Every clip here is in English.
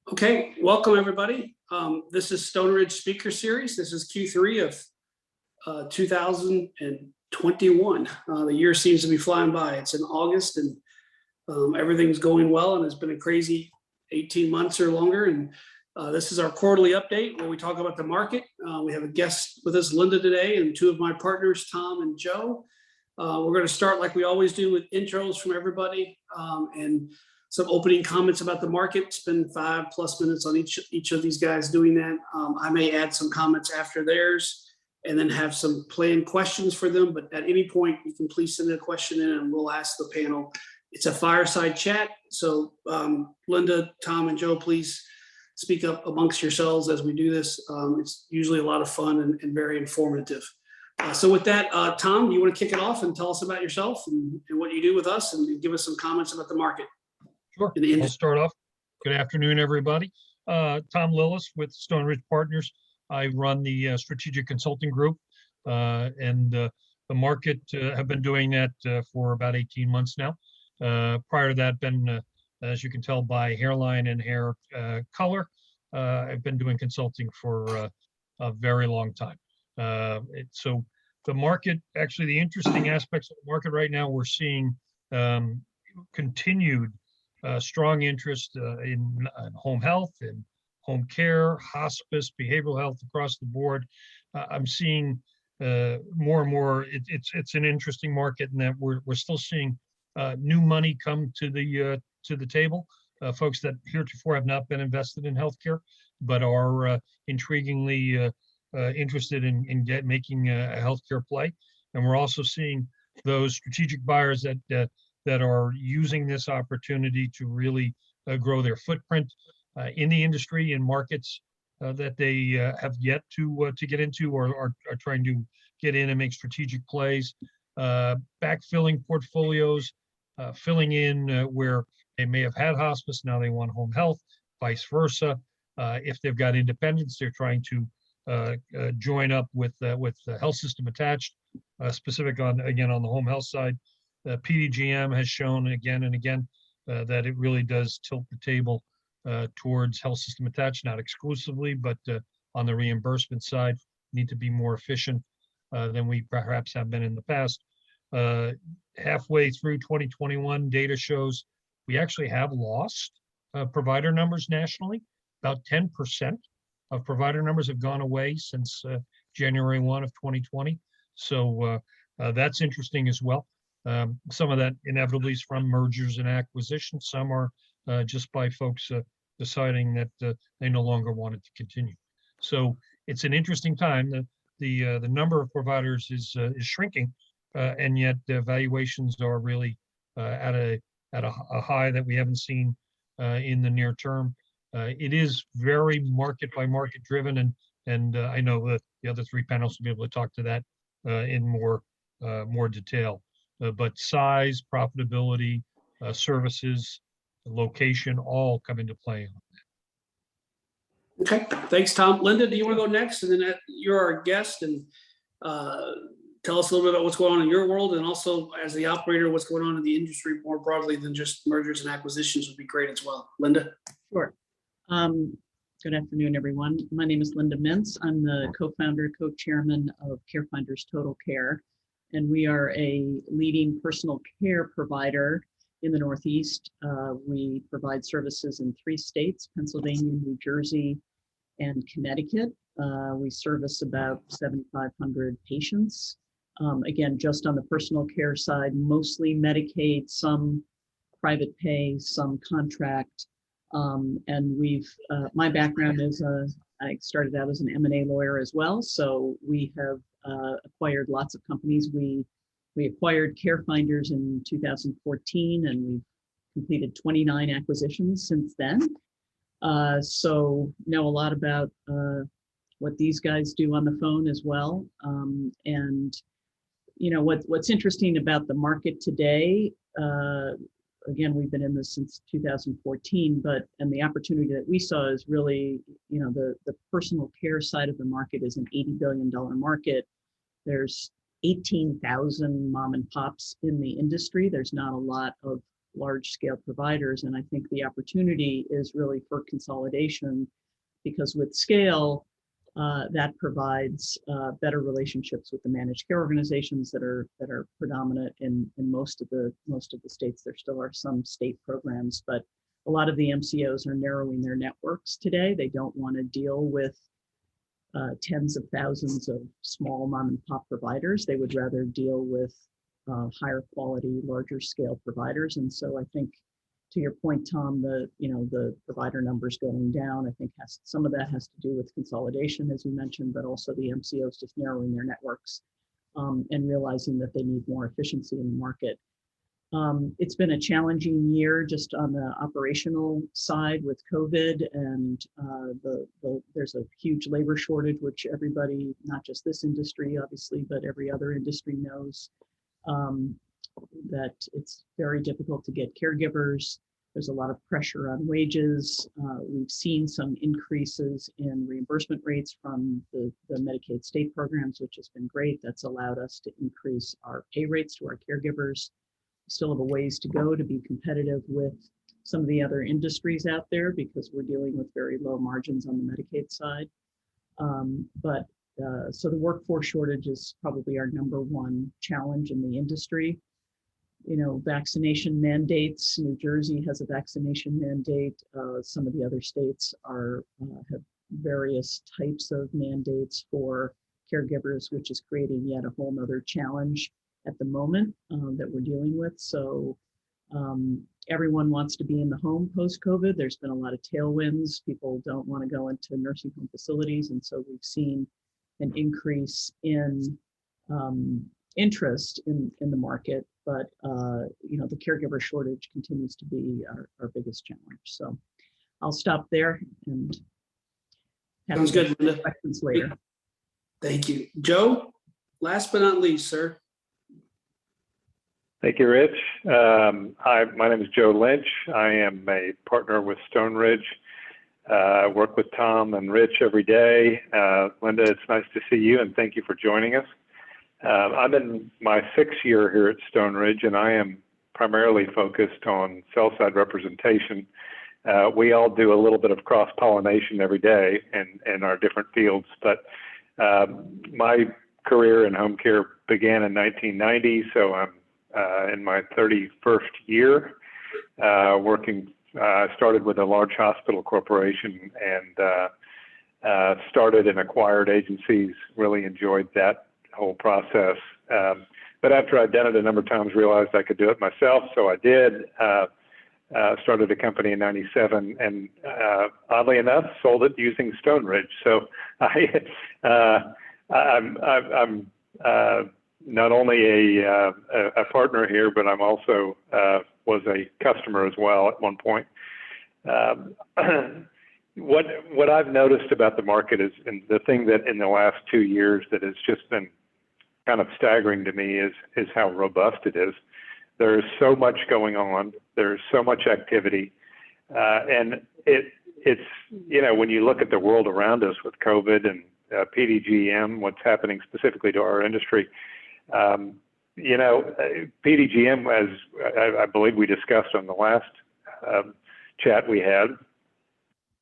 Okay, welcome everybody. This is Stoneridge Speaker Series. This is Q3 of 2021. The year seems to be flying by. It's in August and everything's going well, and it's been a crazy 18 months or longer. And this is our quarterly update where we talk about the market. We have a guest with us, Linda, today, and two of my partners, Tom and Joe. We're going to start like we always do with intros from everybody and some opening comments about the market. Spend 5+ minutes on each of these guys doing that. I may add some comments after theirs and then have some planned questions for them. But at any point, you can please send a question in and we'll ask the panel. It's a fireside chat. So Linda, Tom, and Joe, please speak up amongst yourselves as we do this. It's usually a lot of fun and very informative. So with that, Tom, you want to kick it off and tell us about yourself and what you do with us and give us some comments about the market? Sure. I'll start off. Good afternoon, everybody. Tom Lillis with Stoneridge Partners. I run the strategic consulting group, and the market have been doing that for about 18 months now. Prior to that, been as you can tell by hairline and hair color, I've been doing consulting for a very long time. So the market, actually, the interesting aspects of the market right now, we're seeing continued strong interest in home health and home care, hospice, behavioral health across the board. I'm seeing more and more. It's an interesting market in that we're still seeing new money come to the table. Folks that heretofore have not been invested in healthcare, but are intriguingly interested in making a healthcare play. And we're also seeing those strategic buyers that are using this opportunity to really grow their footprint in the industry in markets that they have yet to get into or are trying to get in and make strategic plays, backfilling portfolios, filling in where they may have had hospice, now they want home health, vice versa. If they've got independents, they're trying to join up with the health system attached, specific on the home health side. PDGM has shown again and again that it really does tilt the table towards health system attached, not exclusively, but on the reimbursement side, need to be more efficient than we perhaps have been in the past. Halfway through 2021, data shows we actually have lost provider numbers nationally. About 10% of provider numbers have gone away since January 1 of 2020. So that's interesting as well. Some of that inevitably is from mergers and acquisitions. Some are just by folks deciding that they no longer wanted to continue. So it's an interesting time. The number of providers is shrinking, and yet the valuations are really at a high that we haven't seen in the near term. It is very market by market driven, and I know that the other three panels will be able to talk to that in more detail. But size, profitability, services, location, all come into play. Okay, thanks, Tom. Linda, do you want to go next? And then you're our guest, and tell us a little bit about what's going on in your world, and also as the operator, what's going on in the industry more broadly than just mergers and acquisitions would be great as well. Linda? Sure. Good afternoon, everyone. My name is Linda Mintz. I'm the co-founder, co-chairman of Carefinders Total Care. And we are a leading personal care provider in the Northeast. We provide services in 3 states, Pennsylvania, New Jersey, and Connecticut. We service about 7,500 patients. Again, just on the personal care side, mostly Medicaid, some private pay, some contract. And my background is, I started out as an M&A lawyer as well. So we have acquired lots of companies. We acquired Carefinders in 2014, and we've completed 29 acquisitions since then. So know a lot about what these guys do on the phone as well. And you know what's interesting about the market today. Again, we've been in this since 2014, and the opportunity that we saw is really, the personal care side of the market is an $80 billion market. There's 18,000 mom and pops in the industry. There's not a lot of large scale providers. And I think the opportunity is really for consolidation, because with scale, that provides better relationships with the managed care organizations that are predominant in most of the states. There still are some state programs, but a lot of the MCOs are narrowing their networks today. They don't want to deal with tens of thousands of small mom and pop providers. They would rather deal with higher quality, larger scale providers. And so I think, to your point, Tom, the provider numbers going down, I think some of that has to do with consolidation, as you mentioned, but also the MCOs just narrowing their networks and realizing that they need more efficiency in the market. It's been a challenging year just on the operational side with COVID, and there's a huge labor shortage, which everybody, not just this industry, obviously, but every other industry knows. That it's very difficult to get caregivers. There's a lot of pressure on wages. We've seen some increases in reimbursement rates from the Medicaid state programs, which has been great. That's allowed us to increase our pay rates to our caregivers. We still have a ways to go to be competitive with some of the other industries out there, because we're dealing with very low margins on the Medicaid side. So the workforce shortage is probably our number one challenge in the industry. Vaccination mandates. New Jersey has a vaccination mandate. Some of the other states have various types of mandates for caregivers, which is creating yet a whole nother challenge at the moment that we're dealing with. So everyone wants to be in the home post-COVID. There's been a lot of tailwinds. People don't want to go into nursing home facilities. And so we've seen an increase in interest in the market, but the caregiver shortage continues to be our biggest challenge. So I'll stop there and have Sounds good, Linda. questions later. Thank you. Joe, last but not least, sir. Thank you, Rich. My name is Joe Lynch. I am a partner with Stoneridge. I work with Tom and Rich every day. Linda, it's nice to see you, and thank you for joining us. I'm in my 6th year here at Stoneridge, and I am primarily focused on sell-side representation. We all do a little bit of cross-pollination every day in our different fields, but my career in home care began in 1990, so I'm in my 31st year working. I started with a large hospital corporation and started and acquired agencies, really enjoyed that whole process. But after I'd done it a number of times, realized I could do it myself, so I did. Started a company in '97 and oddly enough, sold it using Stoneridge. So I'm not only a partner here, but I'm also was a customer as well at one point. What I've noticed about the market is, and the thing that in the last 2 years that has just been kind of staggering to me is how robust it is. There's so much going on. There's so much activity, and it's when you look at the world around us with COVID and PDGM, what's happening specifically to our industry. PDGM, as I believe we discussed on the last chat we had,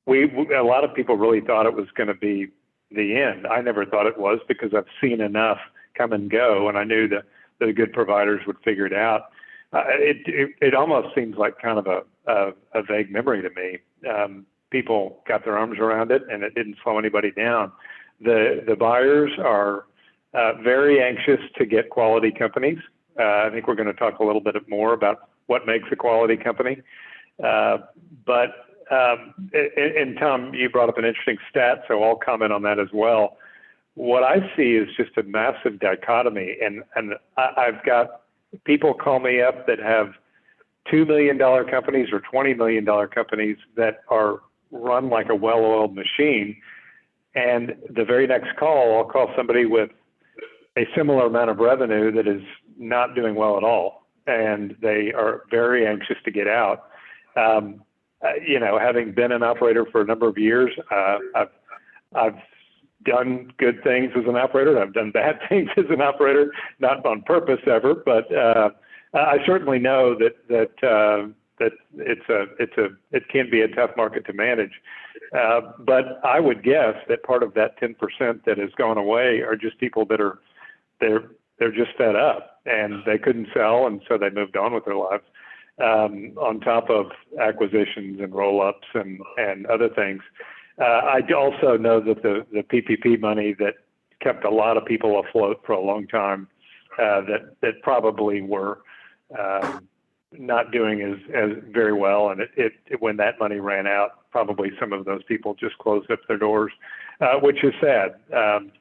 a lot of people really thought it was going to be the end. I never thought it was, because I've seen enough come and go, and I knew that the good providers would figure it out. It almost seems like kind of a vague memory to me. People got their arms around it, and it didn't slow anybody down. The buyers are very anxious to get quality companies. I think we're going to talk a little bit more about what makes a quality company. And Tom, you brought up an interesting stat, so I'll comment on that as well. What I see is just a massive dichotomy, and I've got people call me up that have $2 million companies or $20 million companies that are run like a well-oiled machine. And the very next call, I'll call somebody with a similar amount of revenue that is not doing well at all, and they are very anxious to get out. Having been an operator for a number of years, I've done good things as an operator. I've done bad things as an operator, not on purpose ever, but I certainly know that it can be a tough market to manage. But I would guess that part of that 10% that has gone away are just people that they're just fed up and they couldn't sell, and so they moved on with their lives. On top of acquisitions and roll-ups and other things. I also know that the PPP money that kept a lot of people afloat for a long time, that probably were not doing as very well, and it when that money ran out, probably some of those people just closed up their doors, which is sad,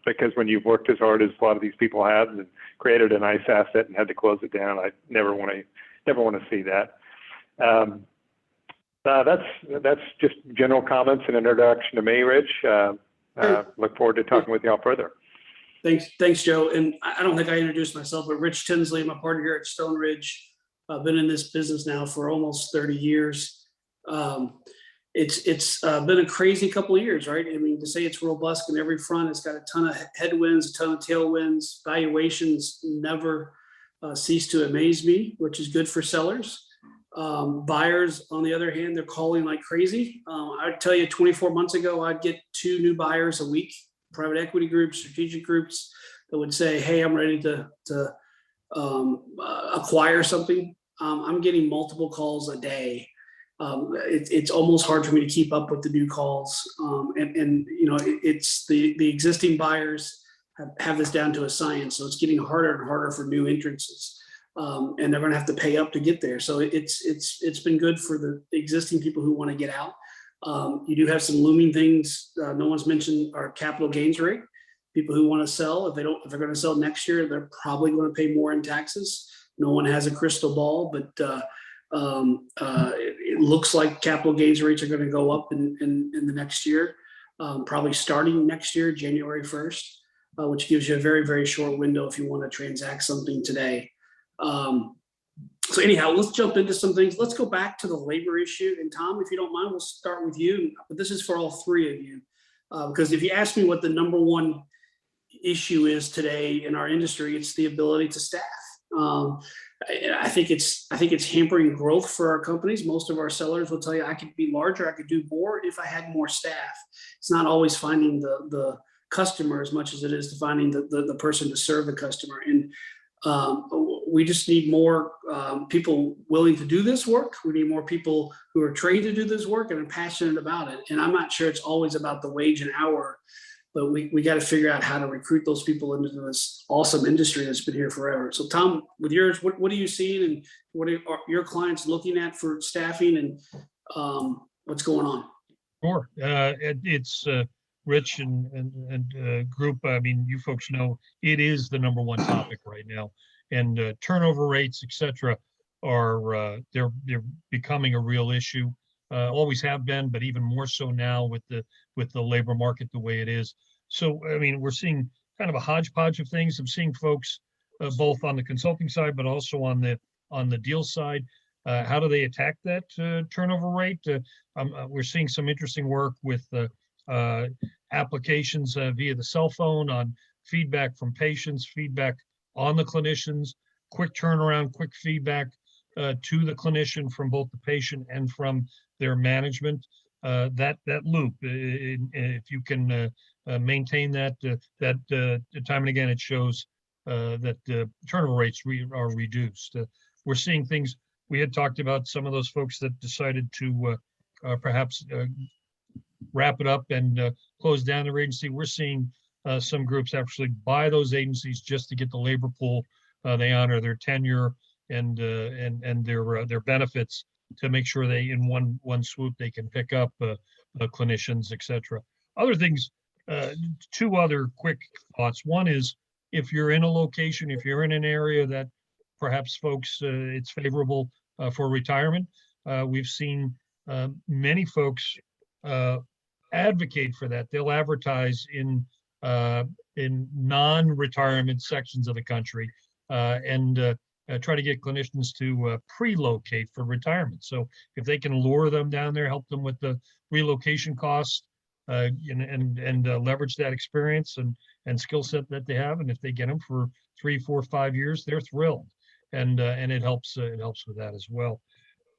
because when you've worked as hard as a lot of these people have and created a nice asset and had to close it down, I never want to see that. That's just general comments and introduction to me, Rich. Look forward to talking with y'all further. Thanks, Joe. And I don't think I introduced myself, but Rich Tinsley, my partner here at Stoneridge. I've been in this business now for almost 30 years. It's been a crazy couple of years, right? I mean, to say it's robust in every front, it's got a ton of headwinds, a ton of tailwinds. Valuations never cease to amaze me, which is good for sellers. Buyers, on the other hand, they're calling like crazy. I'd tell you 24 months ago, I'd get 2 new buyers a week, private equity groups, strategic groups that would say, hey, I'm ready to acquire something. I'm getting multiple calls a day. It's almost hard for me to keep up with the new calls. And you know, it's the existing buyers have this down to a science. So it's getting harder and harder for new entrances. And they're going to have to pay up to get there. So it's been good for the existing people who want to get out. You do have some looming things. No one's mentioned our capital gains rate. People who want to sell, if they're going to sell next year, they're probably going to pay more in taxes. No one has a crystal ball, but it looks like capital gains rates are going to go up in the next year, probably starting next year, January 1st, which gives you a very, very short window if you want to transact something today. So anyhow, let's jump into some things. Let's go back to the labor issue. And Tom, if you don't mind, we'll start with you. But this is for all 3 of you, because if you ask me what the number one issue is today in our industry, it's the ability to staff. I think it's hampering growth for our companies. Most of our sellers will tell you, I could be larger, I could do more if I had more staff. It's not always finding the customer as much as it is to finding the person to serve the customer. And we just need more people willing to do this work. We need more people who are trained to do this work and are passionate about it. And I'm not sure it's always about the wage and hour, but we got to figure out how to recruit those people into this awesome industry that's been here forever. So Tom, with yours, what are you seeing, and what are your clients looking at for staffing, and what's going on? Sure. It's Rich and group. I mean, you folks know it is the number one topic right now, and turnover rates, etc., are they're becoming a real issue. Always have been, but even more so now with the labor market the way it is. So I mean, we're seeing kind of a hodgepodge of things. I'm seeing folks both on the consulting side, but also on the deal side. How do they attack that turnover rate? We're seeing some interesting work with applications via the cell phone on feedback from patients, feedback on the clinicians, quick turnaround, quick feedback to the clinician from both the patient and from their management. That loop, if you can maintain that time and again, it shows that the turnover rates are reduced. We're seeing things. We had talked about some of those folks that decided to perhaps wrap it up and close down their agency. We're seeing some groups actually buy those agencies just to get the labor pool. They honor their tenure and their benefits to make sure they, in one swoop, they can pick up clinicians, etc. Other things, 2 other quick thoughts. One is, if you're in a location, if you're in an area that perhaps folks, it's favorable for retirement, we've seen many folks advocate for that. They'll advertise in non-retirement sections of the country and try to get clinicians to pre-locate for retirement. So if they can lure them down there, help them with the relocation costs, and leverage that experience and skill set that they have, and if they get them for 3, 4, 5 years, they're thrilled. and it helps with that as well.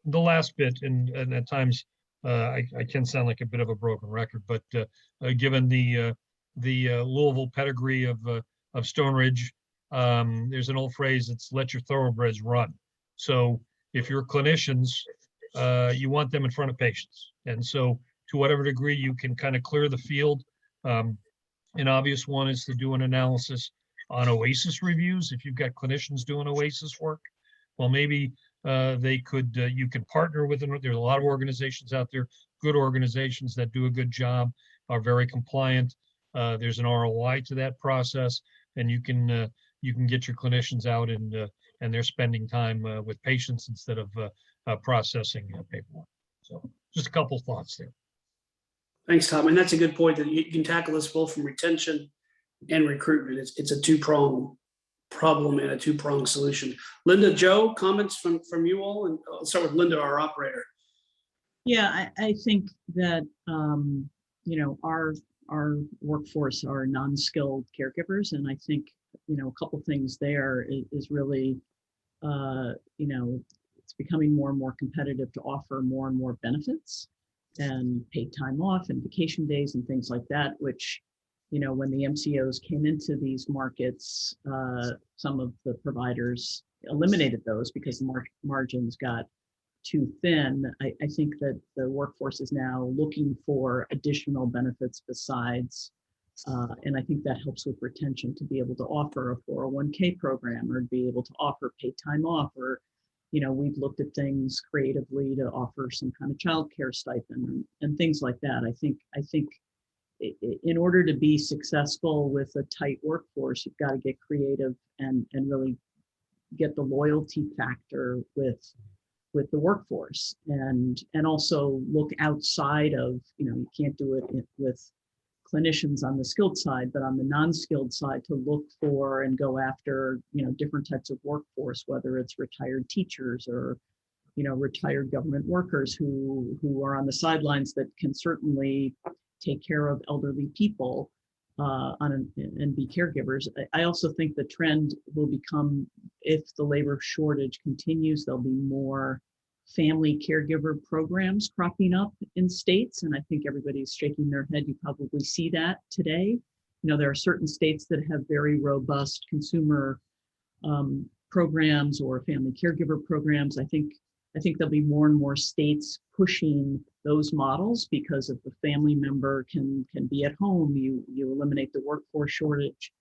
The last bit, and at times I can sound like a bit of a broken record, but given the Louisville pedigree of Stoneridge, there's an old phrase, it's let your thoroughbreds run. So if you're clinicians, you want them in front of patients. And so to whatever degree you can kind of clear the field, an obvious one is to do an analysis on OASIS reviews. If you've got clinicians doing OASIS work, well, maybe they could, you can partner with them. There's a lot of organizations out there, good organizations that do a good job, are very compliant. There's an ROI to that process, and you can get your clinicians out and they're spending time with patients instead of processing paperwork. So just a couple thoughts there. Thanks, Tom. And that's a good point, that you can tackle this both from retention and recruitment. It's a two-pronged problem and a two-pronged solution. Linda, Joe, comments from you all? And I'll start with Linda, our operator. Yeah, I think that, our workforce are non-skilled caregivers. And I think, a couple things there is really, it's becoming more and more competitive to offer more and more benefits and paid time off and vacation days and things like that, which, when the MCOs came into these markets, some of the providers eliminated those because the margins got too thin. I think that the workforce is now looking for additional benefits besides, and I think that helps with retention, to be able to offer a 401k program or be able to offer paid time off, or we've looked at things creatively to offer some kind of childcare stipend and things like that. I think in order to be successful with a tight workforce, you've got to get creative and really get the loyalty factor with the workforce, and also look outside of, you can't do it with clinicians on the skilled side, but on the non-skilled side, to look for and go after, different types of workforce, whether it's retired teachers or, retired government workers who are on the sidelines that can certainly take care of elderly people and be caregivers. I also think the trend will become, if the labor shortage continues, there'll be more family caregiver programs cropping up in states. And I think everybody's shaking their head. You probably see that today. There are certain states that have very robust consumer programs or family caregiver programs. I think there'll be more and more states pushing those models, because if the family member can be at home, you eliminate the workforce shortage.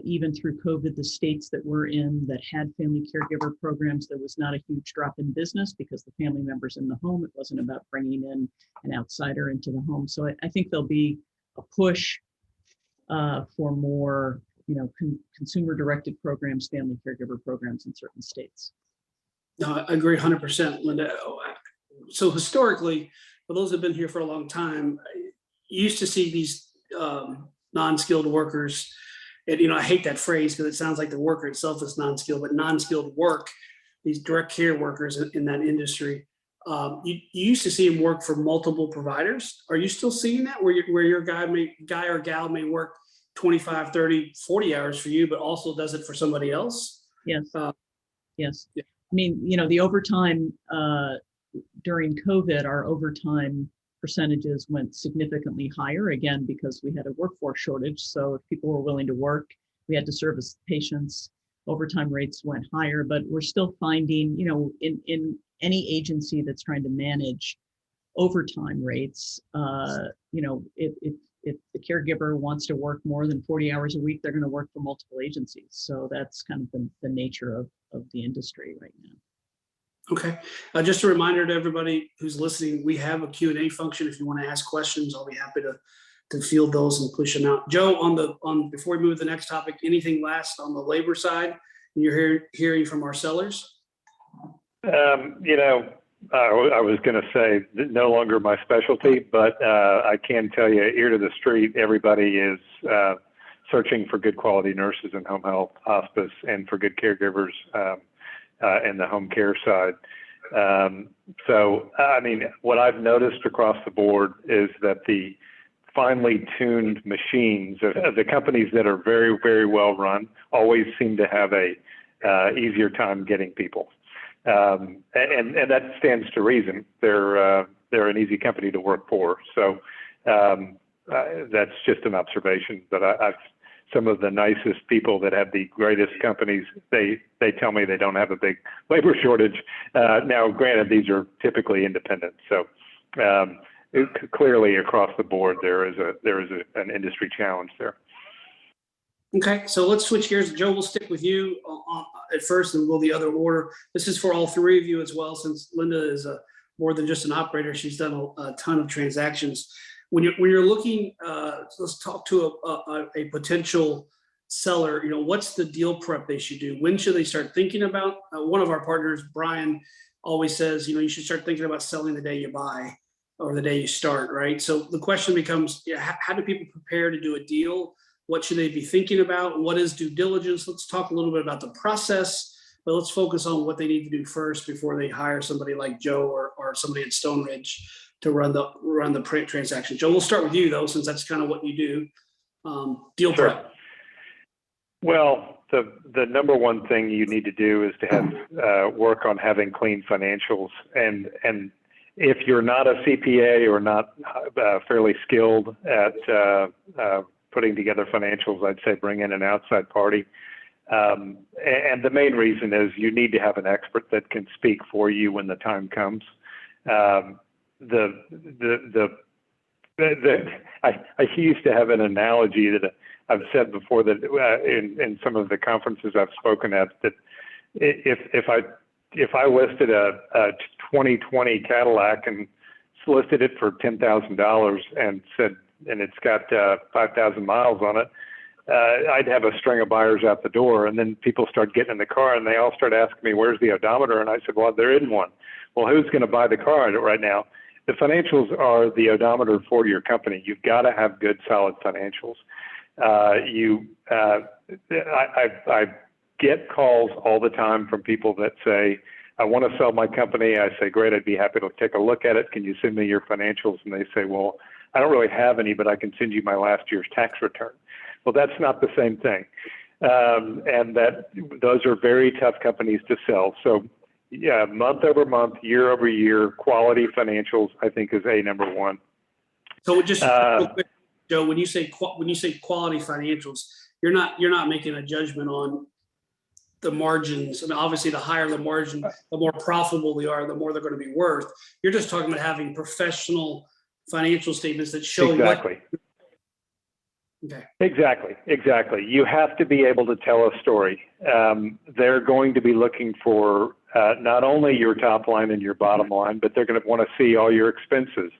Even through COVID, the states that we're in that had family caregiver programs, there was not a huge drop in business because the family member's in the home. It wasn't about bringing in an outsider into the home. So I think there'll be a push for more, consumer-directed programs, family caregiver programs in certain states. No, I agree 100%, Linda. So historically, for those who've been here for a long time, you used to see these non-skilled workers, and I hate that phrase because it sounds like the worker itself is non-skilled, but non-skilled work, these direct care workers in that industry, you used to see them work for multiple providers. Are you still seeing that, where your guy or gal may work 25, 30, 40 hours for you, but also does it for somebody else? Yes. Yes. Yeah. I mean, the overtime during COVID, our overtime percentages went significantly higher, again, because we had a workforce shortage. So if people were willing to work, we had to service patients. Overtime rates went higher, but we're still finding, in any agency that's trying to manage overtime rates, if the caregiver wants to work more than 40 hours a week, they're going to work for multiple agencies. So that's kind of the nature of the industry right now. Okay. Just a reminder to everybody who's listening, we have a Q&A function. If you want to ask questions, I'll be happy to field those and push them out. Joe, before we move to the next topic, anything last on the labor side you're hearing from our sellers? I was going to say no longer my specialty, but I can tell you, ear to the street, everybody is searching for good quality nurses in home health, hospice, and for good caregivers in the home care side. So, what I've noticed across the board is that the finely tuned machines of the companies that are very, very well run always seem to have a easier time getting people. And that stands to reason. They're an easy company to work for. So that's just an observation. But I've some of the nicest people that have the greatest companies, they tell me they don't have a big labor shortage. Now, granted, these are typically independent. So clearly across the board, there is an industry challenge there. Okay, so let's switch gears. Joe, we'll stick with you at first and we'll go the other order. This is for all three of you as well, since Linda is more than just an operator. She's done a ton of transactions. When you're looking, let's talk to a potential seller. What's the deal prep they should do? When should they start thinking about? One of our partners, Brian, always says, you should start thinking about selling the day you buy or the day you start, right? So the question becomes, how do people prepare to do a deal? What should they be thinking about? What is due diligence? Let's talk a little bit about the process, but let's focus on what they need to do first before they hire somebody like Joe or somebody at Stoneridge to run the transaction. Joe, we'll start with you though, since that's kind of what you do. Deal prep. Well, the number one thing you need to do is to have work on having clean financials. And if you're not a CPA or not fairly skilled at putting together financials, I'd say bring in an outside party. And the main reason is you need to have an expert that can speak for you when the time comes. I used to have an analogy that I've said before that in some of the conferences I've spoken at, that if I listed a 2020 Cadillac and listed it for $10,000 and said, and it's got 5,000 miles on it, I'd have a string of buyers out the door, and then people start getting in the car and they all start asking me, where's the odometer? And I said, well, there isn't one. Well, who's going to buy the car right now? The financials are the odometer for your company. You've got to have good, solid financials. I get calls all the time from people that say, I want to sell my company. I say, great, I'd be happy to take a look at it. Can you send me your financials? And they say, well, I don't really have any, but I can send you my last year's tax return. Well, that's not the same thing. And those are very tough companies to sell. So yeah, month over month, year over year, quality financials, I think, is number one. So just real quick, Joe, when you say quality financials, you're not making a judgment on the margins. I mean, obviously, the higher the margin, the more profitable they are, the more they're going to be worth. You're just talking about having professional financial statements that show exactly. Okay. Exactly. You have to be able to tell a story. They're going to be looking for not only your top line and your bottom line, but they're going to want to see all your expenses.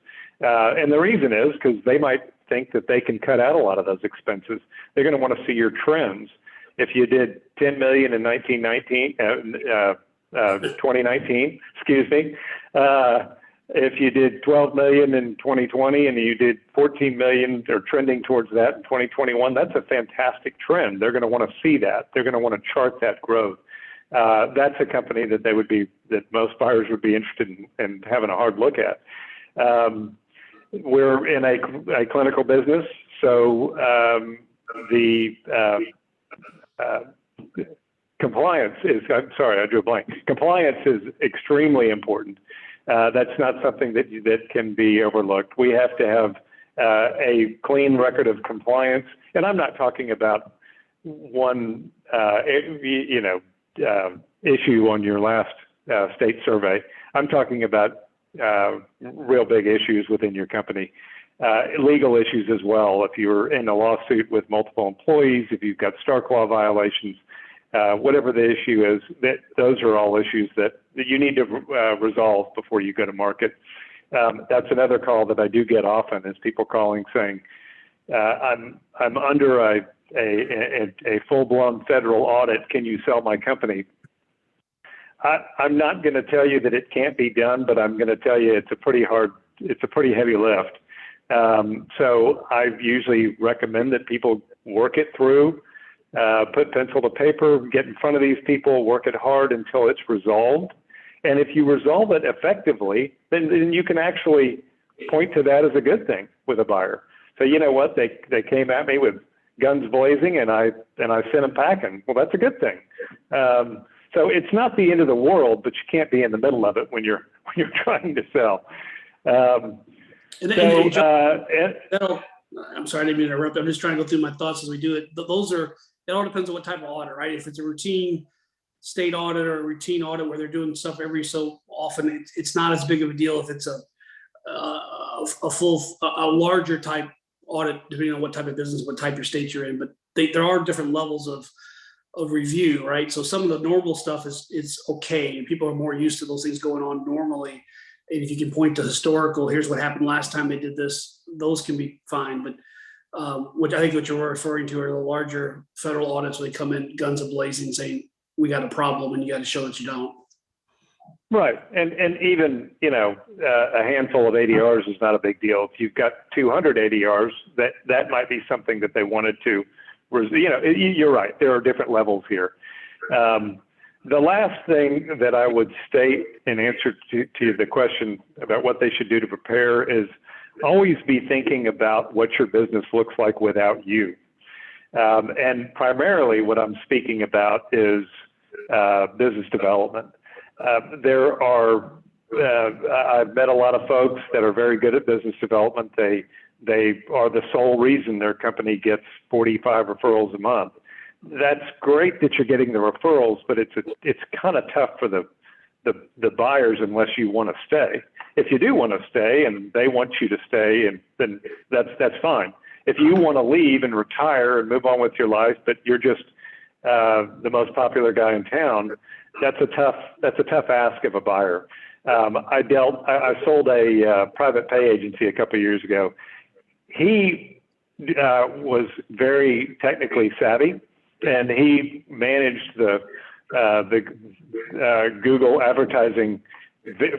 And the reason is because they might think that they can cut out a lot of those expenses. They're going to want to see your trends. If you did 10 million in 2019, excuse me, if you did 12 million in 2020 and you did 14 million or trending towards that in 2021, that's a fantastic trend. They're going to want to see that. They're going to want to chart that growth. That's a company that most buyers would be interested in having a hard look at. We're in a clinical business, so compliance is, I'm sorry, I drew a blank. Compliance is extremely important. That's not something that can be overlooked. We have to have a clean record of compliance, and I'm not talking about one, issue on your last state survey. I'm talking about real big issues within your company. Legal issues as well. If you're in a lawsuit with multiple employees, if you've got Stark Law violations, whatever the issue is, those are all issues that you need to resolve before you go to market. That's another call that I do get often, is people calling saying, I'm under a full-blown federal audit. Can you sell my company? I'm not going to tell you that it can't be done, but I'm going to tell you it's a pretty heavy lift. So I usually recommend that people work it through, put pencil to paper, get in front of these people, work it hard until it's resolved. And if you resolve it effectively, then you can actually point to that as a good thing with a buyer. So you know what, they came at me with guns blazing, and I sent them packing. Well, that's a good thing. So it's not the end of the world, but you can't be in the middle of it when you're trying to sell. I'm sorry, I didn't mean to interrupt. I'm just trying to go through my thoughts as we do it. It all depends on what type of audit, right? If it's a routine state audit or a routine audit where they're doing stuff every so often, it's not as big of a deal. If it's a larger type audit, depending on what type of business, what type of state you're in, but there are different levels of review, right? So some of the normal stuff is okay, and people are more used to those things going on normally. And if you can point to historical, here's what happened last time they did this, those can be fine. But what I think what you're referring to are the larger federal audits where they come in guns a-blazing saying, we got a problem, and you got to show that you don't. Right. And even, a handful of ADRs is not a big deal. If you've got 200 ADRs, that might be something that they wanted to, you're right. There are different levels here. The last thing that I would state in answer to the question about what they should do to prepare is always be thinking about what your business looks like without you. And primarily what I'm speaking about is business development. I've met a lot of folks that are very good at business development. They are the sole reason their company gets 45 referrals a month. That's great that you're getting the referrals, but it's kind of tough for the buyers unless you want to stay. If you do want to stay and they want you to stay, and then that's fine. If you want to leave and retire and move on with your life, but you're just the most popular guy in town, that's a tough ask of a buyer. I sold a private pay agency a couple of years ago. He was very technically savvy, and he managed the Google advertising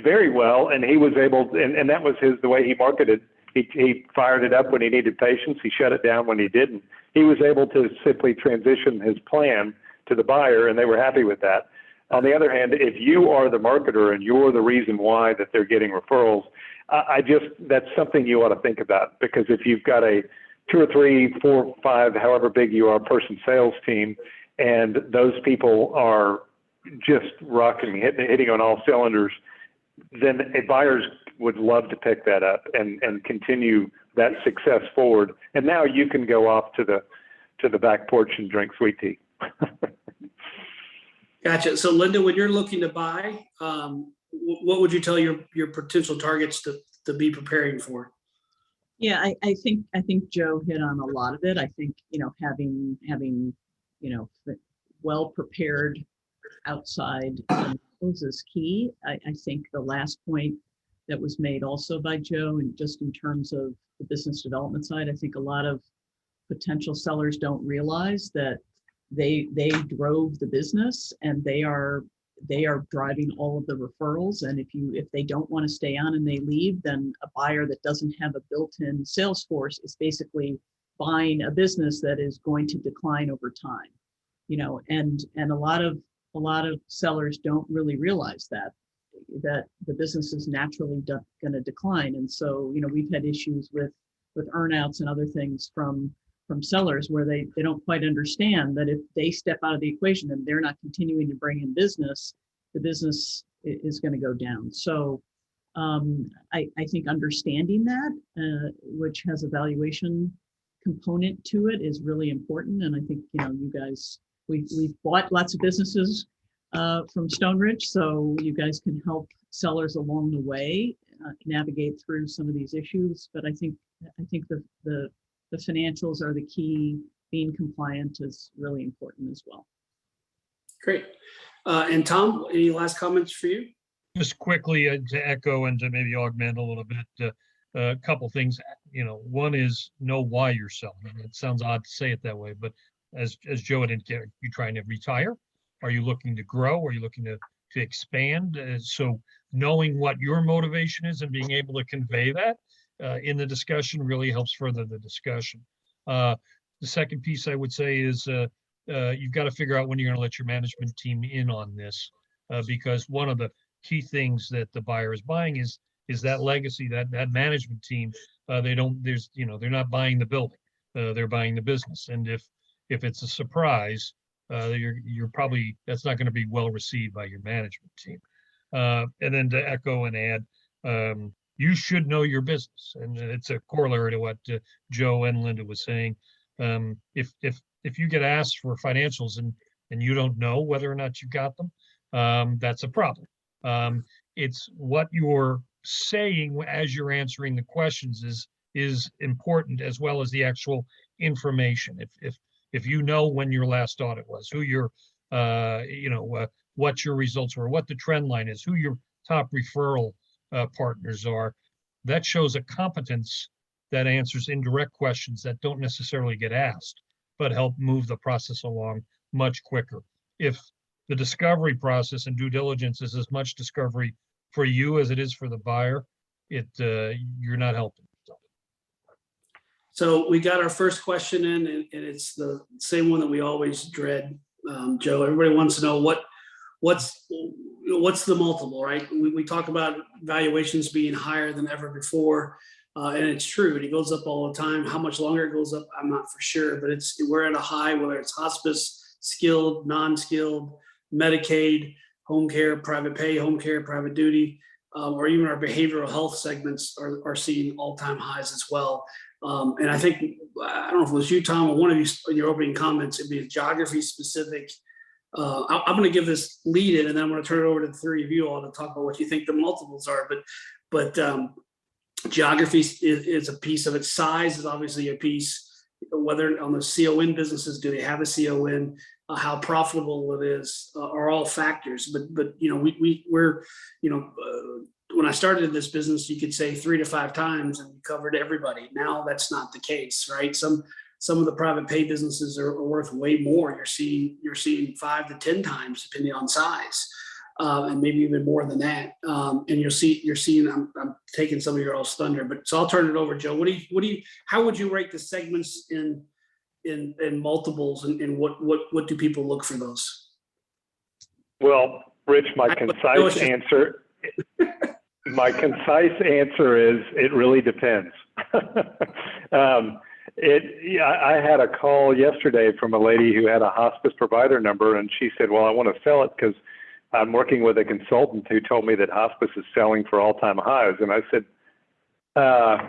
very well, and he was able, and that was the way he marketed. He fired it up when he needed patients. He shut it down when he didn't. He was able to simply transition his plan to the buyer, and they were happy with that. On the other hand, if you are the marketer and you're the reason why that they're getting referrals, that's something you ought to think about, because if you've got a 2 or 3, 4, 5, however big you are, person sales team, and those people are just rocking, hitting on all cylinders, then buyers would love to pick that up and continue that success forward. And now you can go off to the back porch and drink sweet tea. Gotcha. So Linda, when you're looking to buy, what would you tell your potential targets to be preparing for? Yeah, I think Joe hit on a lot of it. I think, having well prepared outside is key. I think the last point that was made also by Joe, and just in terms of the business development side, I think a lot of potential sellers don't realize that they drove the business, and they are driving all of the referrals. And if they don't want to stay on and they leave, then a buyer that doesn't have a built-in sales force is basically buying a business that is going to decline over time. And a lot of sellers don't really realize that the business is naturally going to decline. And so, we've had issues with earnouts and other things from sellers where they don't quite understand that if they step out of the equation and they're not continuing to bring in business, the business is going to go down. So I think understanding that, which has a valuation component to it, is really important. And I think, you guys, we've bought lots of businesses from Stoneridge, so you guys can help sellers along the way navigate through some of these issues. But I think the financials are the key. Being compliant is really important as well. Great. And Tom, any last comments for you? Just quickly to echo and to maybe augment a little bit, a couple things. One is know why you're selling. It sounds odd to say it that way, but as Joe indicated, are you trying to retire? Are you looking to grow? Are you looking to expand? So knowing what your motivation is and being able to convey that in the discussion really helps further the discussion. The second piece I would say is you've got to figure out when you're going to let your management team in on this, because one of the key things that the buyer is buying is that legacy, that management team. They're not buying the building. they're buying the business. And if it's a surprise, you're probably, that's not going to be well received by your management team. And then to echo and add, you should know your business, and it's a corollary to what Joe and Linda was saying. If you get asked for financials and you don't know whether or not you got them, that's a problem. It's what you're saying as you're answering the questions is important, as well as the actual information. If you know when your last audit was, who your what your results were, what the trend line is, who your top referral partners are, that shows a competence that answers indirect questions that don't necessarily get asked, but help move the process along much quicker. If the discovery process and due diligence is as much discovery for you as it is for the buyer, you're not helping. So we got our first question in, and it's the same one that we always dread, Joe. Everybody wants to know what's the multiple, right? We talk about valuations being higher than ever before, and it's true. It goes up all the time. How much longer it goes up, I'm not for sure, but we're at a high, whether it's hospice, skilled, non-skilled, Medicaid, home care, private pay, home care, private duty, or even our behavioral health segments are seeing all-time highs as well. And I think, I don't know if it was you, Tom, or one of you in your opening comments, it'd be geography specific. I'm going to give this lead in, and then I'm going to turn it over to the three of you all to talk about what you think the multiples are. But geography is a piece of it. Size is obviously a piece. Whether on the CON businesses, do they have a CON? How profitable it is are all factors. But we're when I started this business, you could say 3 to 5 times and you covered everybody. Now that's not the case, right? Some of the private pay businesses are worth way more. You're seeing 5 to 10 times depending on size, and maybe even more than that. And you're seeing. I'm taking some of your all's thunder, but so I'll turn it over, Joe. How would you rate the segments in multiples, and what do people look for those? Well, Rich, my concise answer is it really depends. I had a call yesterday from a lady who had a hospice provider number, and she said, well, I want to sell it because I'm working with a consultant who told me that hospice is selling for all-time highs. And I said,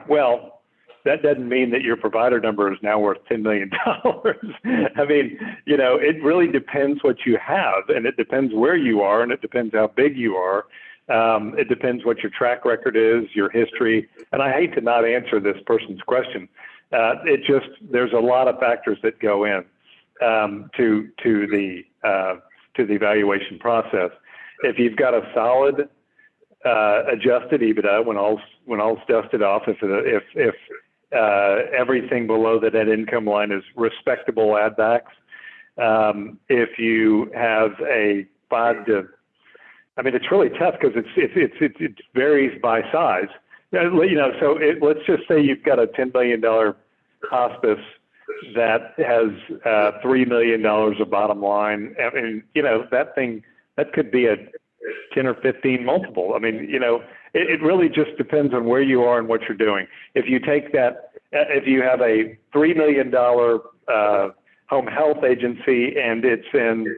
well, that doesn't mean that your provider number is now worth $10 million. I mean, it really depends what you have, and it depends where you are, and it depends how big you are. It depends what your track record is, your history. And I hate to not answer this person's question. There's a lot of factors that go in to the evaluation process. If you've got a solid adjusted EBITDA when all's dusted off, if everything below the net income line is respectable add backs, if you have a 5 to, I mean, it's really tough because it varies by size. So let's just say you've got a $10 million hospice that has $3 million of bottom line. I mean, that could be a 10 or 15 multiple. I mean, it really just depends on where you are and what you're doing. If you take that, if you have a $3 million home health agency and it's in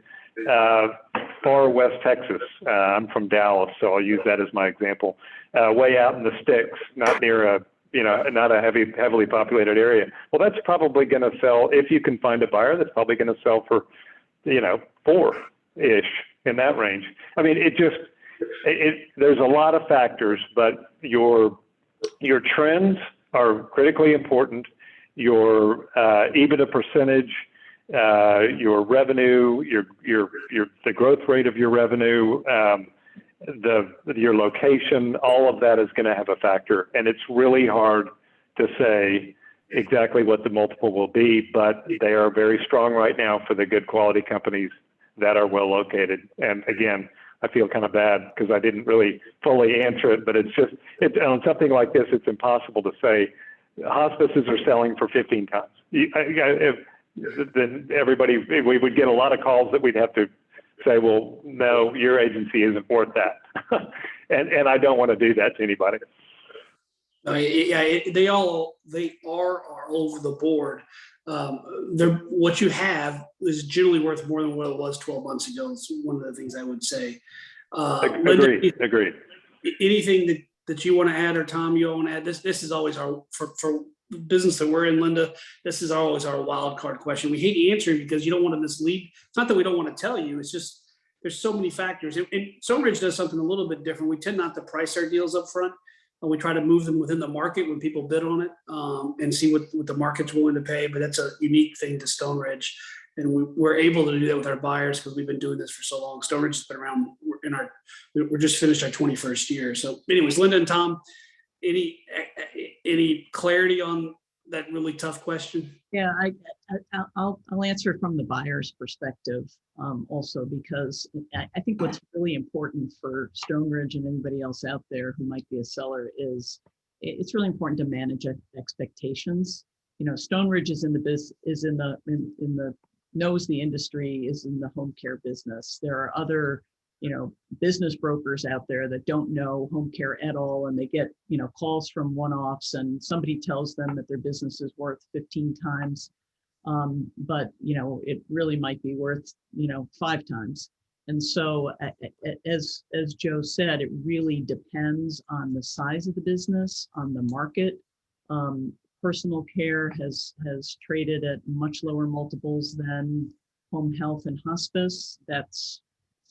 far West Texas, I'm from Dallas, so I'll use that as my example, way out in the sticks, not near a, not a heavily populated area. Well, that's probably going to sell, if you can find a buyer, that's probably going to sell for, 4-ish in that range. I mean, there's a lot of factors, but your trends are critically important. Your EBITDA percentage, your revenue, the growth rate of your revenue, your location, all of that is going to have a factor. And it's really hard to say exactly what the multiple will be, but they are very strong right now for the good quality companies that are well located. And again, I feel kind of bad because I didn't really fully answer it, but it's on something like this, it's impossible to say hospices are selling for 15 times. Then we would get a lot of calls that we'd have to say, well, no, your agency isn't worth that. and I don't want to do that to anybody. Yeah, they are over the board. What you have is generally worth more than what it was 12 months ago. It's one of the things I would say. Linda, Agreed. anything that you want to add, or Tom, you want to add? This is always our, for business that we're in, Linda, this is always our wild card question. We hate answering because you don't want to mislead. It's not that we don't want to tell you, it's just there's so many factors. And Stoneridge does something a little bit different. We tend not to price our deals up front. We try to move them within the market when people bid on it, and see what the market's willing to pay. But that's a unique thing to Stoneridge. And we're able to do that with our buyers because we've been doing this for so long. Stoneridge has been around, we're just finished our 21st year. So anyways, Linda and Tom, any clarity on that really tough question? Yeah, I'll answer from the buyer's perspective also, because I think what's really important for Stoneridge and anybody else out there who might be a seller is it's really important to manage expectations. You know, Stoneridge is knows the industry, is in the home care business. There are other, you know, business brokers out there that don't know home care at all, and they get, you know, calls from one-offs, and somebody tells them that their business is worth 15 times, but you know, it really might be worth, you know, 5 times. And so, as Joe said, it really depends on the size of the business, on the market. Personal care has traded at much lower multiples than home health and hospice. That's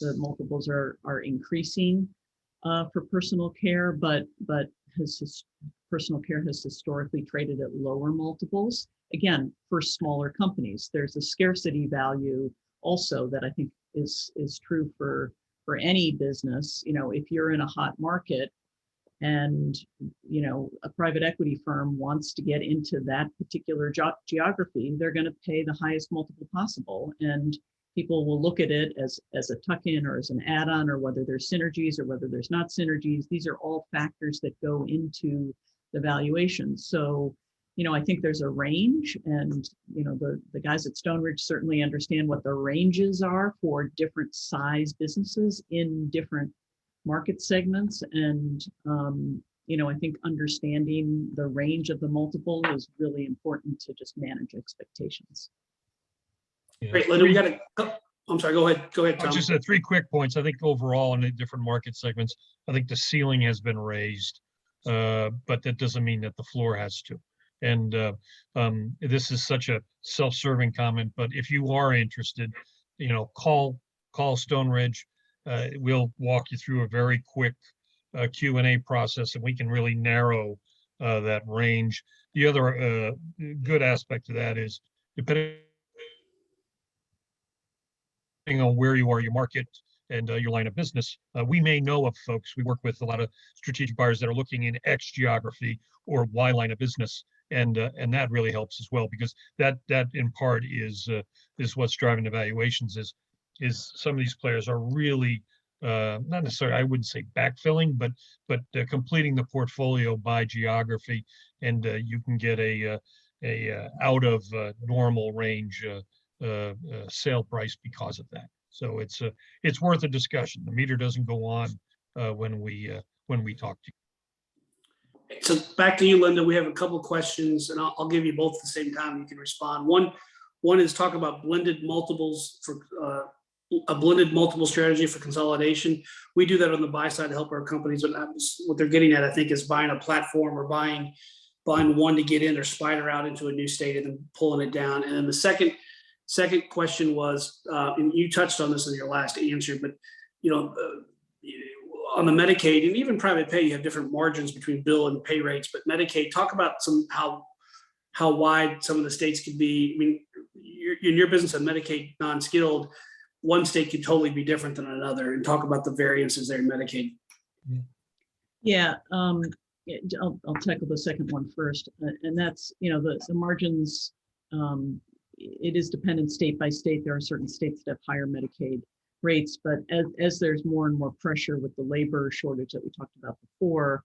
the multiples are increasing for personal care, but personal care has historically traded at lower multiples. Again, for smaller companies, there's a scarcity value also that I think is true for any business. You know, if you're in a hot market and, you know, a private equity firm wants to get into that particular geography, they're going to pay the highest multiple possible. And people will look at it as a tuck-in or as an add-on, or whether there's synergies or whether there's not synergies. These are all factors that go into the valuation. So, you know, I think there's a range, and, you know, the guys at Stoneridge certainly understand what the ranges are for different size businesses in different market segments. And, you know, I think understanding the range of the multiple is really important to just manage expectations. Yeah. Great, Linda, we got I'm sorry, go ahead, Tom. Just 3 quick points. I think overall in the different market segments, I think the ceiling has been raised, but that doesn't mean that the floor has to. And this is such a self-serving comment, but if you are interested, you know, call Stoneridge. We'll walk you through a very quick Q&A process, and we can really narrow that range. The other good aspect of that is, depending on where you are, your market, and your line of business, we may know of folks. We work with a lot of strategic buyers that are looking in X geography or Y line of business, and that really helps as well, because that in part is what's driving the valuations. Is some of these players are really not necessarily, I wouldn't say backfilling, but completing the portfolio by geography, and you can get a out of normal range sale price because of that. So it's worth a discussion. The meter doesn't go on when we talk to you. So back to you, Linda. We have a couple questions, and I'll give you both at the same time. You can respond. One is talk about blended multiples for a blended multiple strategy for consolidation. We do that on the buy side to help our companies. But what they're getting at, I think, is buying a platform or buying one to get in or spider out into a new state and then pulling it down. And then the second question was, and you touched on this in your last answer, but you know, on the Medicaid and even private pay, you have different margins between bill and pay rates. But Medicaid, talk about how wide some of the states could be. I mean, in your business of Medicaid non-skilled, one state could totally be different than another, and talk about the variances there in Medicaid. Yeah, I'll tackle the second one first, and that's, you know, the margins. It is dependent state by state. There are certain states that have higher Medicaid rates, but as there's more and more pressure with the labor shortage that we talked about before,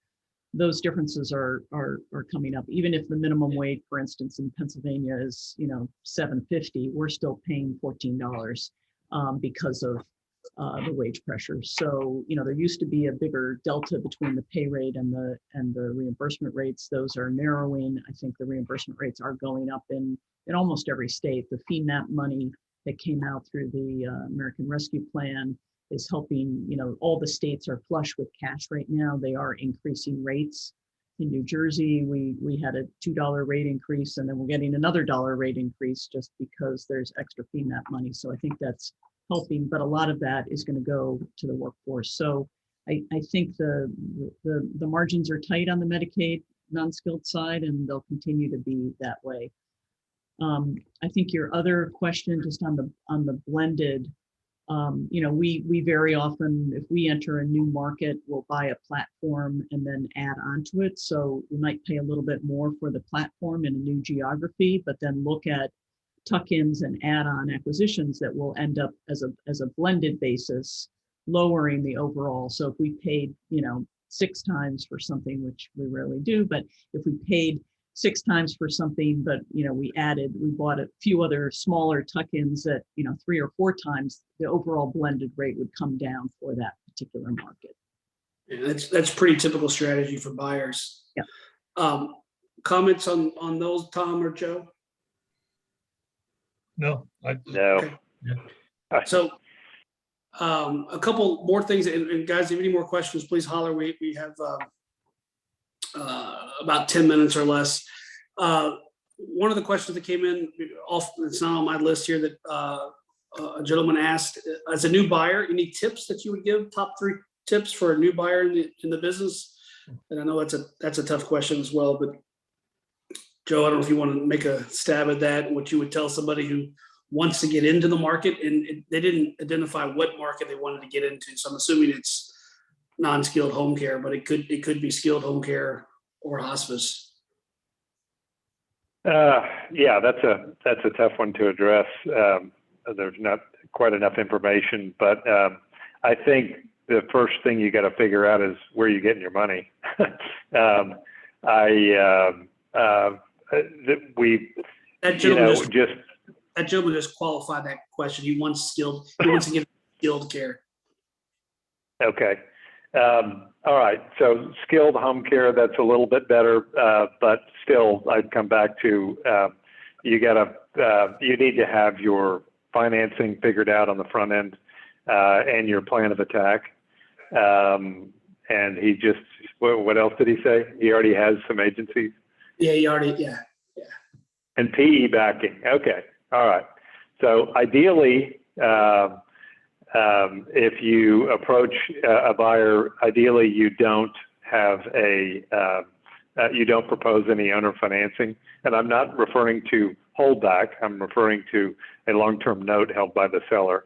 those differences are coming up. Even if the minimum wage, for instance, in Pennsylvania is, you know, $7.50, we're still paying $14 because of the wage pressures. So, you know, there used to be a bigger delta between the pay rate and the reimbursement rates. Those are narrowing. I think the reimbursement rates are going up in almost every state. The FEMAP money that came out through the American Rescue Plan is helping. You know, all the states are flush with cash right now. They are increasing rates. In New Jersey, we had a $2 rate increase, and then we're getting another $1 rate increase just because there's extra FEMAP money. So I think that's helping, but a lot of that is going to go to the workforce. So I think the margins are tight on the Medicaid non-skilled side, and they'll continue to be that way. I think your other question, just on the blended, you know, we very often, if we enter a new market, we'll buy a platform and then add onto it. So we might pay a little bit more for the platform in a new geography, but then look at tuck-ins and add-on acquisitions that will end up as a blended basis, lowering the overall. So if we paid, you know, 6 times for something, which we rarely do, but if we paid 6 times for something, but, you know, we bought a few other smaller tuck-ins at, you know, 3 or 4 times, the overall blended rate would come down for that particular market. Yeah, that's pretty typical strategy for buyers. Yeah. Comments on those, Tom or Joe? No, No. Okay. So a couple more things, and guys, if you have any more questions, please holler. We have about 10 minutes or less. One of the questions that came in, it's not on my list here, that a gentleman asked, as a new buyer, any tips that you would give, top 3 tips for a new buyer in the business? And I know that's a tough question as well, but Joe, I don't know if you want to make a stab at that, what you would tell somebody who wants to get into the market, and they didn't identify what market they wanted to get into. So I'm assuming it's non-skilled home care, but it could be skilled home care or hospice. Yeah, that's a tough one to address. There's not quite enough information, but I think the first thing you got to figure out is where you're getting your money. That gentleman just qualified that question. He wants to get skilled care. Okay. All right. So skilled home care, that's a little bit better, but still, I'd come back to you need to have your financing figured out on the front end and your plan of attack. And he just, what else did he say? He already has some agencies. Yeah, yeah. And PE backing. Okay. All right. So ideally, if you approach a buyer, ideally you don't have you don't propose any owner financing. And I'm not referring to holdback. I'm referring to a long-term note held by the seller.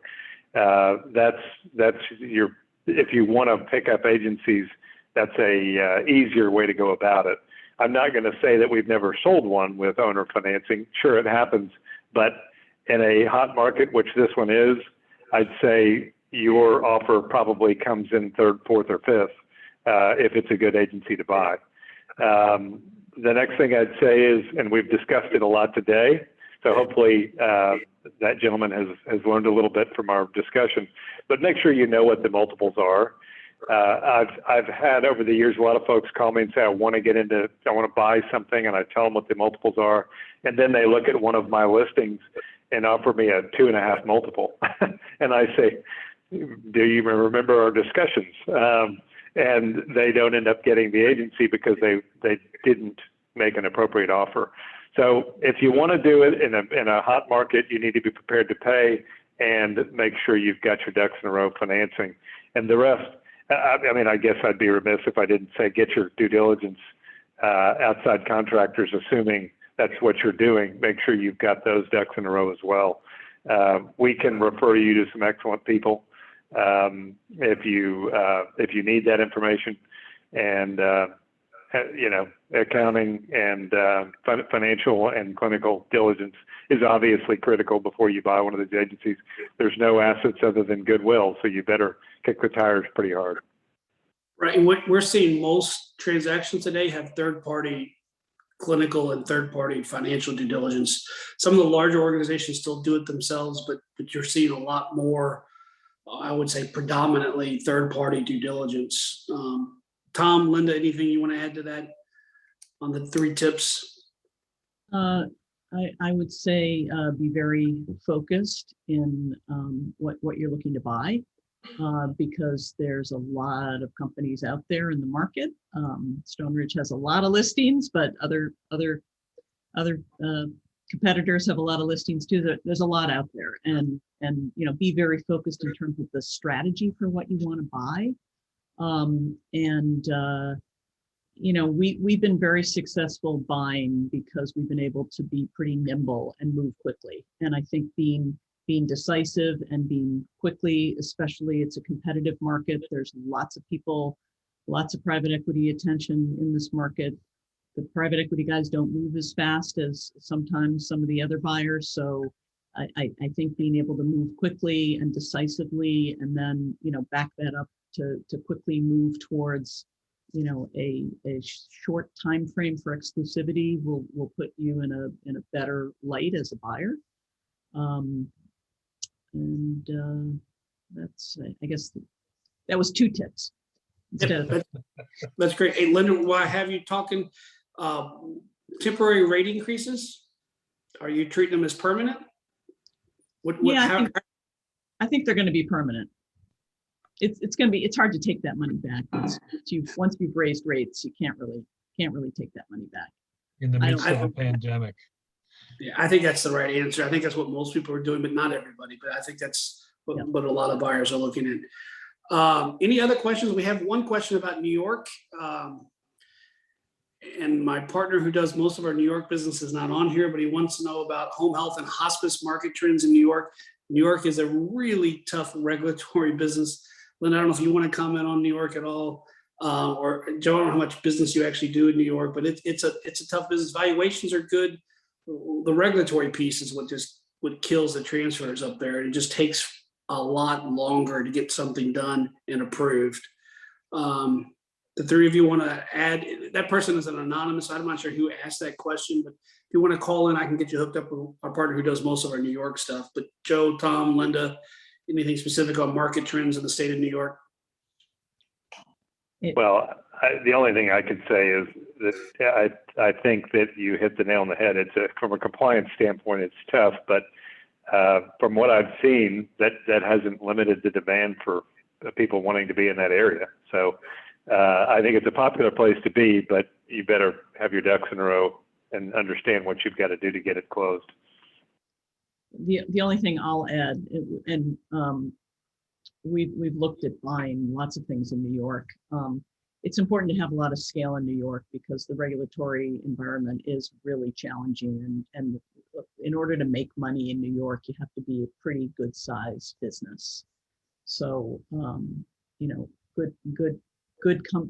If you want to pick up agencies, that's a easier way to go about it. I'm not going to say that we've never sold one with owner financing. Sure, it happens. But in a hot market, which this one is, I'd say your offer probably comes in 3rd, 4th, or 5th if it's a good agency to buy. The next thing I'd say is, and we've discussed it a lot today, so hopefully that gentleman has learned a little bit from our discussion, but make sure you know what the multiples are. I've had over the years a lot of folks call me and say, I want to buy something, and I tell them what the multiples are, and then they look at one of my listings and offer me a 2.5 multiple. And I say, do you remember our discussions? And they don't end up getting the agency because they didn't make an appropriate offer. So if you want to do it in a hot market, you need to be prepared to pay and make sure you've got your ducks in a row financing. And the rest, I mean, I guess I'd be remiss if I didn't say get your due diligence, outside contractors, assuming that's what you're doing. Make sure you've got those ducks in a row as well. We can refer you to some excellent people if you need that information. And accounting and financial and clinical diligence is obviously critical before you buy one of these agencies. There's no assets other than goodwill, so you better kick the tires pretty hard. Right, and what we're seeing, most transactions today have third-party clinical and third-party financial due diligence. Some of the larger organizations still do it themselves, but you're seeing a lot more I would say predominantly third-party due diligence. Tom, Linda, anything you want to add to that on the 3 tips? I would say be very focused in what you're looking to buy, because there's a lot of companies out there in the market. Stoneridge has a lot of listings, but other competitors have a lot of listings too. There's a lot out there, and be very focused in terms of the strategy for what you want to buy. We've been very successful buying because we've been able to be pretty nimble and move quickly. And I think being decisive and being quickly, especially it's a competitive market. There's lots of people, lots of private equity attention in this market. The private equity guys don't move as fast as sometimes some of the other buyers. So I think being able to move quickly and decisively, and then, back that up to quickly move towards a short time frame for exclusivity will put you in a better light as a buyer. That's, I guess that was 2 tips instead of. That's great. Hey, Linda, while I have you talking, temporary rate increases, are you treating them as permanent? I think they're going to be permanent. It's hard to take that money back. Once you've raised rates, you can't really take that money back. In the midst of a pandemic. Yeah, I think that's the right answer. I think that's what most people are doing, but not everybody. But I think that's what a lot of buyers are looking at. Any other questions? We have one question about New York. And my partner who does most of our New York business is not on here, but he wants to know about home health and hospice market trends in New York. New York is a really tough regulatory business. Linda, I don't know if you want to comment on New York at all, or Joe, I don't know how much business you actually do in New York, but it's a tough business. Valuations are good. The regulatory piece is what kills the transfers up there. It just takes a lot longer to get something done and approved. The 3 of you want to add? That person is an anonymous. I'm not sure who asked that question, but if you want to call in, I can get you hooked up with our partner who does most of our New York stuff. But Joe, Tom, Linda, anything specific on market trends in the state of New York? Well, the only thing I could say is that I think that you hit the nail on the head. From a compliance standpoint, it's tough, but from what I've seen, that hasn't limited the demand for people wanting to be in that area. So I think it's a popular place to be, but you better have your ducks in a row and understand what you've got to do to get it closed. The only thing I'll add, and we've looked at buying lots of things in New York. It's important to have a lot of scale in New York because the regulatory environment is really challenging. And in order to make money in New York, you have to be a pretty good size business. So,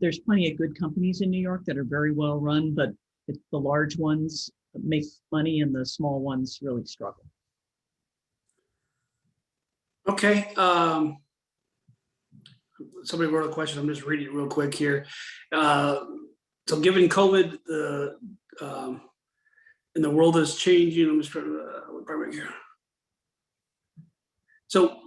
there's plenty of good companies in New York that are very well run, but the large ones make money and the small ones really struggle. Okay. Somebody wrote a question. I'm just reading it real quick here. So given COVID, and the world is changing, I'm just trying to right here. So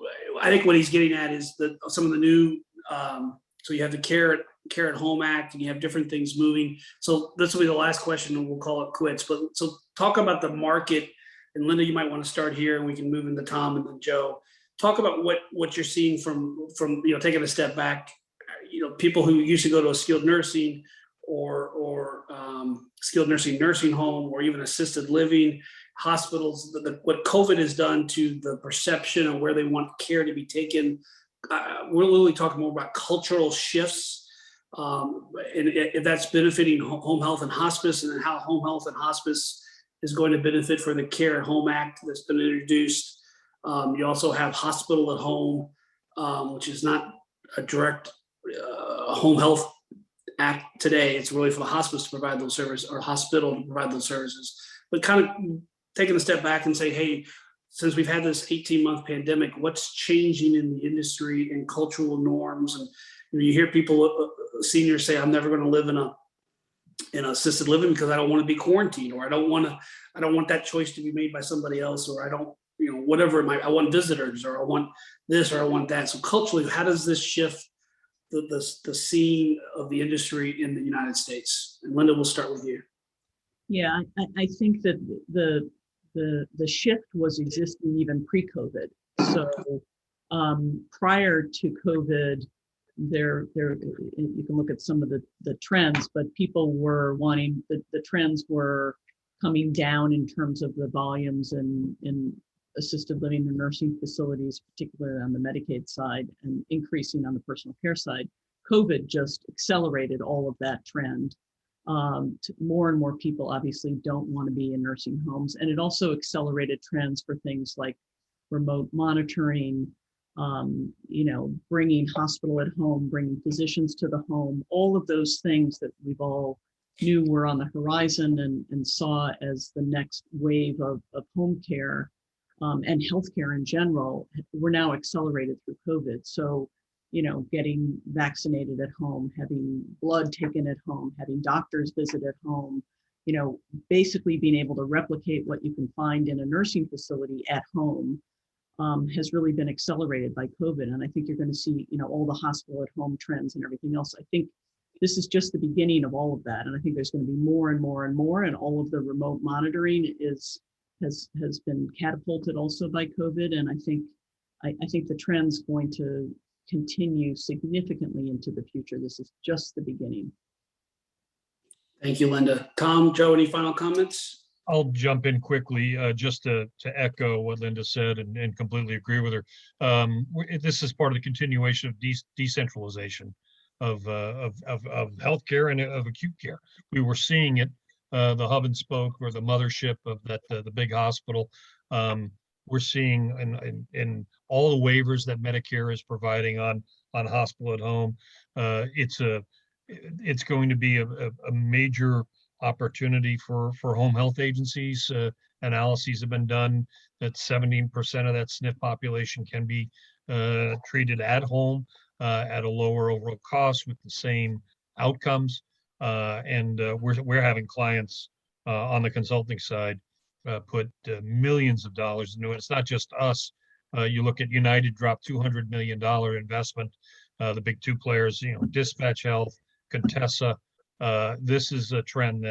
I think what he's getting at is that some of the new, so you have the Care at Home Act, and you have different things moving. So this will be the last question, and we'll call it quits. But so talk about the market, and Linda, you might want to start here, and we can move into Tom and then Joe. Talk about what you're seeing from taking a step back. People who used to go to a skilled nursing or skilled nursing home, or even assisted living, hospitals. What COVID has done to the perception of where they want care to be taken. We're literally talking more about cultural shifts, and if that's benefiting home health and hospice, and then how home health and hospice is going to benefit for the Care at Home Act that's been introduced. You also have hospital at home, which is not a direct home health act today. It's really for the hospice to provide those services, or hospital to provide those services. But kind of taking a step back and say, hey, since we've had this 18-month pandemic, what's changing in the industry and cultural norms? And you hear people, seniors say, I'm never going to live in assisted living because I don't want to be quarantined, or I don't want that choice to be made by somebody else, or I don't whatever it might, I want visitors, or I want this, or I want that. So culturally, how does this shift the scene of the industry in the United States? And Linda, we'll start with you. Yeah, I think that the shift was existing even pre-COVID. So prior to COVID, you can look at some of the trends, but people were wanting, the trends were coming down in terms of the volumes in assisted living and nursing facilities, particularly on the Medicaid side, and increasing on the personal care side. COVID just accelerated all of that trend. More and more people obviously don't want to be in nursing homes, and it also accelerated trends for things like remote monitoring, bringing hospital at home, bringing physicians to the home, all of those things that we've all knew were on the horizon and saw as the next wave of home care and healthcare in general were now accelerated through COVID. So, getting vaccinated at home, having blood taken at home, having doctors visit at home, basically being able to replicate what you can find in a nursing facility at home has really been accelerated by COVID. And I think you're going to see, all the hospital at home trends and everything else. I think this is just the beginning of all of that. And I think there's going to be more and more and more, and all of the remote monitoring has been catapulted also by COVID. And I think the trend's going to continue significantly into the future. This is just the beginning. Thank you, Linda. Tom, Joe, any final comments? I'll jump in quickly just to echo what Linda said and completely agree with her. This is part of the continuation of decentralization of healthcare and of acute care. We were seeing it, the hub and spoke, or the mothership of the big hospital. We're seeing in all the waivers that Medicare is providing on hospital at home. It's going to be a major opportunity for home health agencies. Analyses have been done that 17% of that SNF population can be treated at home at a lower overall cost with the same outcomes. And we're having clients on the consulting side put millions of dollars into it. It's not just us. You look at United dropped $200 million investment. The big two players, Dispatch Health, Contessa. This is a trend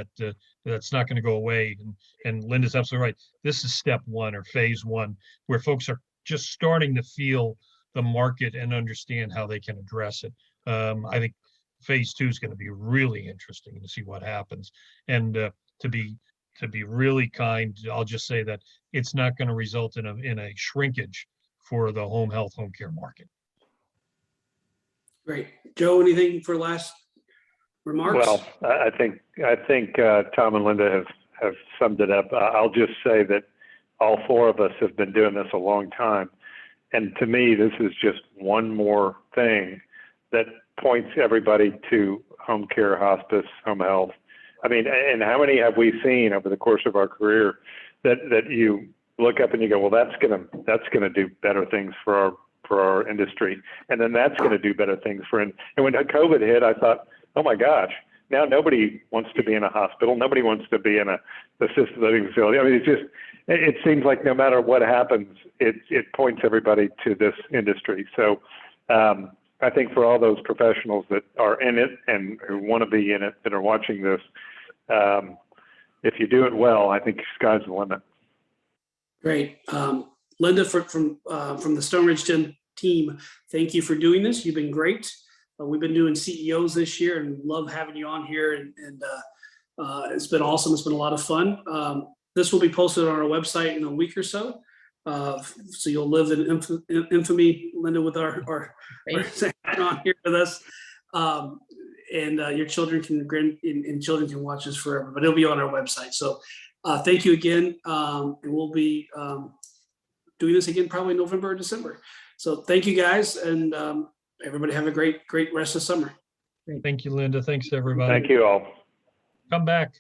that's not going to go away. And Linda's absolutely right. This is step one, or phase one, where folks are just starting to feel the market and understand how they can address it. I think phase two is going to be really interesting to see what happens. And to be really kind, I'll just say that it's not going to result in a shrinkage for the home health, home care market. Great. Joe, anything for last remarks? Well, I think Tom and Linda have summed it up. I'll just say that all four of us have been doing this a long time. And to me, this is just one more thing that points everybody to home care, hospice, home health. I mean, and how many have we seen over the course of our career that you look up and you go, well, that's gonna do better things for our industry, and then that's going to do better things for. And when COVID hit, I thought, oh my gosh, now nobody wants to be in a hospital, nobody wants to be in a assisted living facility. I mean, it seems like no matter what happens, it points everybody to this industry. So I think for all those professionals that are in it and who want to be in it, that are watching this, if you do it well, I think sky's the limit. Great. Linda, from the Stoneridge team, thank you for doing this. You've been great. We've been doing CEOs this year and love having you on here. And it's been awesome. It's been a lot of fun. This will be posted on our website in a week or so. So you'll live in infamy, Linda, with our on here with us. And your children can watch this forever, but it'll be on our website. So thank you again. And we'll be doing this again probably November or December. So thank you guys, and everybody have a great rest of summer. Thank you, Linda. Thanks everybody. Thank you all. Come back.